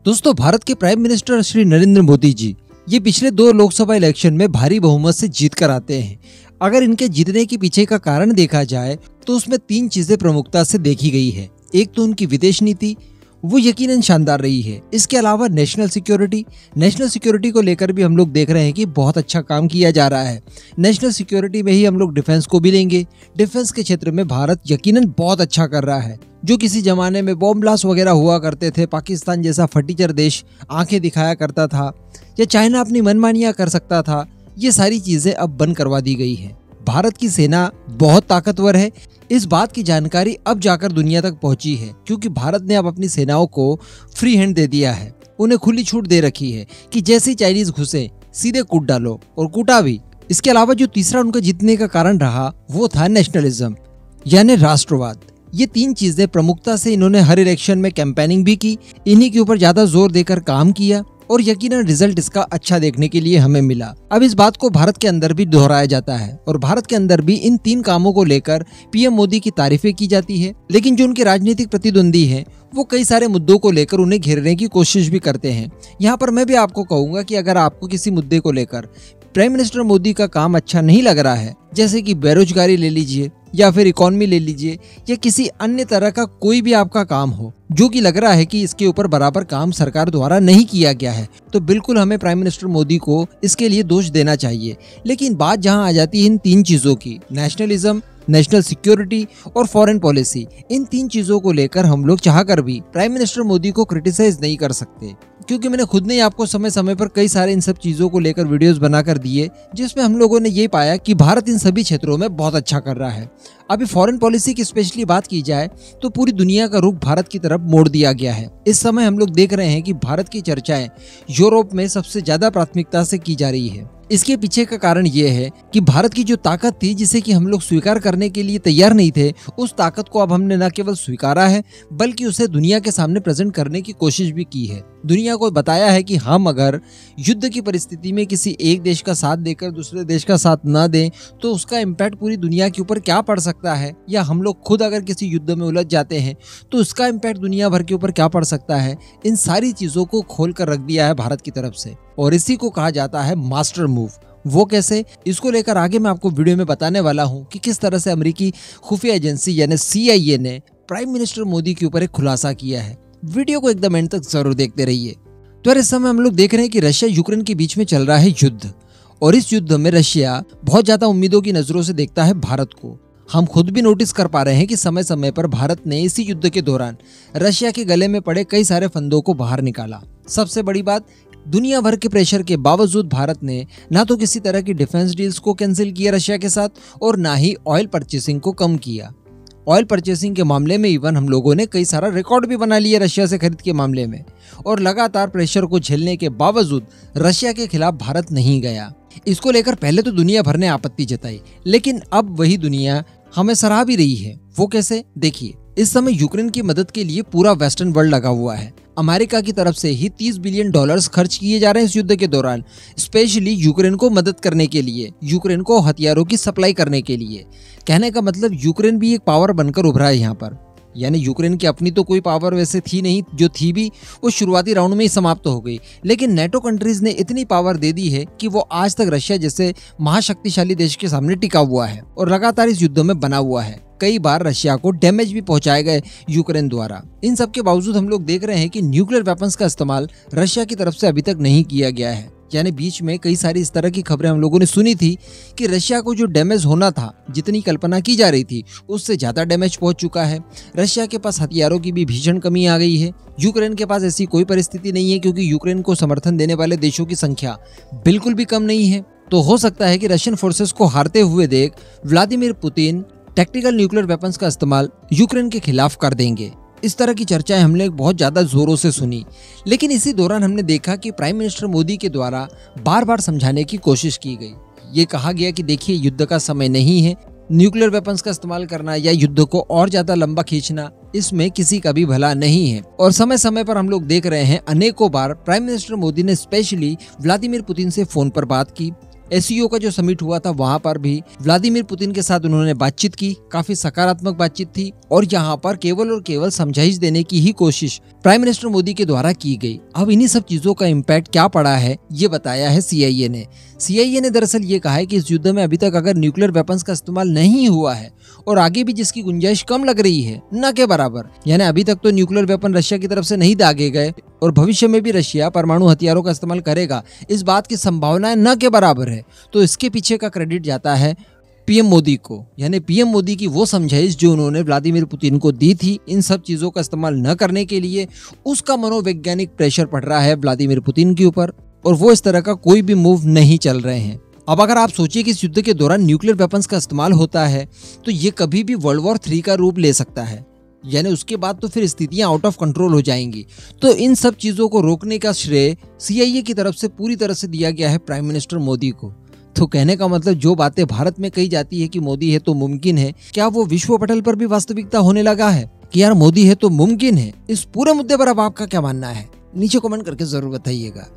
दोस्तों, भारत के prime minister Shri Narendra Modi ji ये पिछले 2 लोकसभा इलेक्शन में भारी बहुमत से जीत कर आते हैं। अगर इनके जीतने के पीछे का कारण देखा जाए तो उसमें 3 चीजें प्रमुखता से देखी गई है। एक तो उनकी विदेश नीति, वो यकीनन शानदार रही है। इसके अलावा नेशनल सिक्योरिटी को लेकर भी हम लोग देख रहे हैं कि बहुत अच्छा काम किया जा रहा है। नेशनल सिक्योरिटी में ही हम लोग डिफेंस को भी लेंगे। डिफेंस के क्षेत्र में भारत यकीनन बहुत अच्छा कर रहा है। जो किसी जमाने में बॉम्ब ब्लास्ट वगैरह हुआ करते थे, पाकिस्तान जैसा फटीचर देश आंखें दिखाया करता था, या चाइना अपनी मनमानियां कर सकता था, ये सारी चीजें अब बंद करवा दी गई है। भारत की सेना बहुत ताकतवर है। इस बात की जानकारी अब जाकर दुनिया तक पहुंची है, क्योंकि भारत ने अब अपनी सेनाओं को फ्री हैंड दे दिया है। उन्हें खुली छूट दे रखी है कि जैसे चाइनीज घुसे सीधे कूट डालो, और कूटा भी। इसके अलावा जो तीसरा उनका जीतने का कारण रहा वो था नेशनलिज्म, यानी राष्ट्रवाद। ये 3 चीजें प्रमुखता से इन्होंने हर इलेक्शन में कैंपेनिंग भी की, इन्हीं के ऊपर ज्यादा जोर देकर काम किया, और यकीनन रिजल्ट इसका अच्छा देखने के लिए हमें मिला। अब इस बात को भारत के अंदर भी दोहराया जाता है, और भारत के अंदर भी इन 3 कामों को लेकर पीएम मोदी की तारीफें की जाती है। लेकिन जो उनके राजनीतिक प्रतिद्वंदी हैं, वो कई सारे मुद्दों को लेकर उन्हें घेरने की कोशिश भी करते हैं। यहाँ पर मैं भी आपको कहूंगा कि अगर आपको किसी मुद्दे को लेकर प्राइम मिनिस्टर मोदी का काम अच्छा नहीं लग रहा है, जैसे कि बेरोजगारी ले लीजिए, या फिर इकोनॉमी ले लीजिए, या किसी अन्य तरह का कोई भी आपका काम हो जो कि लग रहा है कि इसके ऊपर बराबर काम सरकार द्वारा नहीं किया गया है, तो बिल्कुल हमें प्राइम मिनिस्टर मोदी को इसके लिए दोष देना चाहिए। लेकिन बात जहां आ जाती है इन 3 चीजों की, नेशनलिज्म, नेशनल सिक्योरिटी और फॉरेन पॉलिसी, इन 3 चीजों को लेकर हम लोग चाहकर भी प्राइम मिनिस्टर मोदी को क्रिटिसाइज नहीं कर सकते, क्योंकि मैंने खुद ने आपको समय समय पर कई सारे इन सब चीजों को लेकर वीडियोस बनाकर दिए, जिसमें हम लोगों ने ये पाया कि भारत इन सभी क्षेत्रों में बहुत अच्छा कर रहा है। अभी फॉरेन पॉलिसी की स्पेशली बात की जाए तो पूरी दुनिया का रुख भारत की तरफ मोड़ दिया गया है। इस समय हम लोग देख रहे हैं कि भारत की चर्चाएं यूरोप में सबसे ज्यादा प्राथमिकता से की जा रही है। इसके पीछे का कारण ये है कि भारत की जो ताकत थी, जिसे कि हम लोग स्वीकार करने के लिए तैयार नहीं थे, उस ताकत को अब हमने न केवल स्वीकारा है बल्कि उसे दुनिया के सामने प्रेजेंट करने की कोशिश भी की है। दुनिया को बताया है कि हम अगर युद्ध की परिस्थिति में किसी एक देश का साथ देकर दूसरे देश का साथ न दें तो उसका इम्पैक्ट पूरी दुनिया के ऊपर क्या पड़ सकता है, या हम लोग खुद अगर किसी युद्ध में उलझ जाते हैं तो उसका इम्पैक्ट दुनिया भर के ऊपर क्या पड़ सकता है। इन सारी चीजों को खोल कर रख दिया है भारत की तरफ से, और इसी को कहा जाता है मास्टर मूव। वो कैसे, इसको लेकर आगे मैं आपको वीडियो में बताने वाला हूं कि किस तरह से अमेरिकी खुफिया एजेंसी यानी CIA ने प्राइम मिनिस्टर मोदी के ऊपर एक खुलासा किया है। वीडियो को एकदम एंड तक जरूर देखते रहिए। तो इस समय हम लोग देख रहे हैं कि रशिया यूक्रेन के बीच में चल रहा है युद्ध, और इस युद्ध में रशिया बहुत ज्यादा उम्मीदों की नजरों से देखता है भारत को। हम खुद भी नोटिस कर पा रहे हैं कि समय समय पर भारत ने इसी युद्ध के दौरान रशिया के गले में पड़े कई सारे फंदों को बाहर निकाला। सबसे बड़ी बात, दुनिया भर के प्रेशर के बावजूद भारत ने ना तो किसी तरह की डिफेंस डील्स को कैंसिल किया रशिया के साथ, और ना ही ऑयल परचेसिंग को कम किया। ऑयल परचेसिंग के मामले में इवन हम लोगों ने कई सारा रिकॉर्ड भी बना लिया रशिया से खरीद के मामले में, और लगातार प्रेशर को झेलने के बावजूद रशिया के खिलाफ भारत नहीं गया। इसको लेकर पहले तो दुनिया भर ने आपत्ति जताई, लेकिन अब वही दुनिया हमें सराह भी रही है। वो कैसे, देखिए। इस समय यूक्रेन की मदद के लिए पूरा वेस्टर्न वर्ल्ड लगा हुआ है। अमेरिका की तरफ से ही $30 बिलियन खर्च किए जा रहे हैं इस युद्ध के दौरान, स्पेशली यूक्रेन को मदद करने के लिए, यूक्रेन को हथियारों की सप्लाई करने के लिए। कहने का मतलब यूक्रेन भी एक पावर बनकर उभरा है यहाँ पर। यानी यूक्रेन की अपनी तो कोई पावर वैसे थी नहीं, जो थी भी वो शुरुआती राउंड में ही समाप्त हो गई, लेकिन नेटो कंट्रीज ने इतनी पावर दे दी है कि वो आज तक रशिया जैसे महाशक्तिशाली देश के सामने टिका हुआ है, और लगातार इस युद्ध में बना हुआ है। कई बार रशिया को डैमेज भी पहुंचाए गए यूक्रेन द्वारा। इन सब के बावजूद हम लोग देख रहे हैं कि न्यूक्लियर वेपन्स का इस्तेमाल रशिया की तरफ से अभी तक नहीं किया गया है। यानी बीच में कई सारी इस तरह की खबरें हम लोगों ने सुनी थी कि रशिया को जो डैमेज होना था, जितनी कल्पना की जा रही थी, उससे ज्यादा डैमेज पहुंच चुका है। रशिया के पास हथियारों की भी भीषण कमी आ गई है। यूक्रेन के पास ऐसी कोई परिस्थिति नहीं है, क्योंकि यूक्रेन को समर्थन देने वाले देशों की संख्या बिल्कुल भी कम नहीं है। तो हो सकता है कि रशियन फोर्सेस को हारते हुए देख Vladimir Putin tactical nuclear weapons का इस्तेमाल यूक्रेन के खिलाफ कर देंगे। इस तरह की चर्चाएं हमने बहुत ज्यादा जोरों से सुनी, लेकिन इसी दौरान हमने देखा कि प्राइम मिनिस्टर मोदी के द्वारा बार बार समझाने की कोशिश की गई। ये कहा गया कि देखिए, युद्ध का समय नहीं है, न्यूक्लियर वेपन्स का इस्तेमाल करना या युद्ध को और ज्यादा लंबा खींचना, इसमें किसी का भी भला नहीं है। और समय समय पर हम लोग देख रहे हैं अनेकों बार प्राइम मिनिस्टर मोदी ने स्पेशली व्लादिमीर पुतिन से फोन पर बात की, एससीओ का जो समिट हुआ था वहां पर भी व्लादिमीर पुतिन के साथ उन्होंने बातचीत की, काफी सकारात्मक बातचीत थी और यहाँ पर केवल और केवल समझाइश देने की ही कोशिश प्राइम मिनिस्टर मोदी के द्वारा की गई। अब इन्हीं सब चीजों का इम्पैक्ट क्या पड़ा है ये बताया है सीआईए ने। सीआईए ने दरअसल ये कहा है कि इस युद्ध में अभी तक अगर न्यूक्लियर वेपन्स का इस्तेमाल नहीं हुआ है और आगे भी जिसकी गुंजाइश कम लग रही है न के बराबर, यानी अभी तक तो न्यूक्लियर वेपन रशिया की तरफ से नहीं दागे गए और भविष्य में भी रशिया परमाणु हथियारों का इस्तेमाल करेगा, इस बात की संभावनाएं न के बराबर है, तो इसके पीछे का क्रेडिट जाता है पीएम मोदी को। यानी पीएम मोदी की वो समझाइश जो उन्होंने व्लादिमीर पुतिन को दी थी इन सब चीजों का इस्तेमाल न करने के लिए, उसका मनोवैज्ञानिक प्रेशर पड़ रहा है व्लादिमीर पुतिन के ऊपर और वो इस तरह का कोई भी मूव नहीं चल रहे हैं। अब अगर आप सोचिए कि इस युद्ध के दौरान न्यूक्लियर वेपन्स का इस्तेमाल होता है तो ये कभी भी वर्ल्ड वॉर 3 का रूप ले सकता है, यानी उसके बाद तो फिर स्थितियां आउट ऑफ कंट्रोल हो जाएंगी। तो इन सब चीजों को रोकने का श्रेय सीआईए की तरफ से पूरी तरह से दिया गया है प्राइम मिनिस्टर मोदी को। तो कहने का मतलब जो बातें भारत में कही जाती है कि मोदी है तो मुमकिन है, क्या वो विश्व पटल पर भी वास्तविकता होने लगा है कि यार मोदी है तो मुमकिन है? इस पूरे मुद्दे पर अब आपका क्या मानना है? नीचे कमेंट करके जरूर बताइएगा।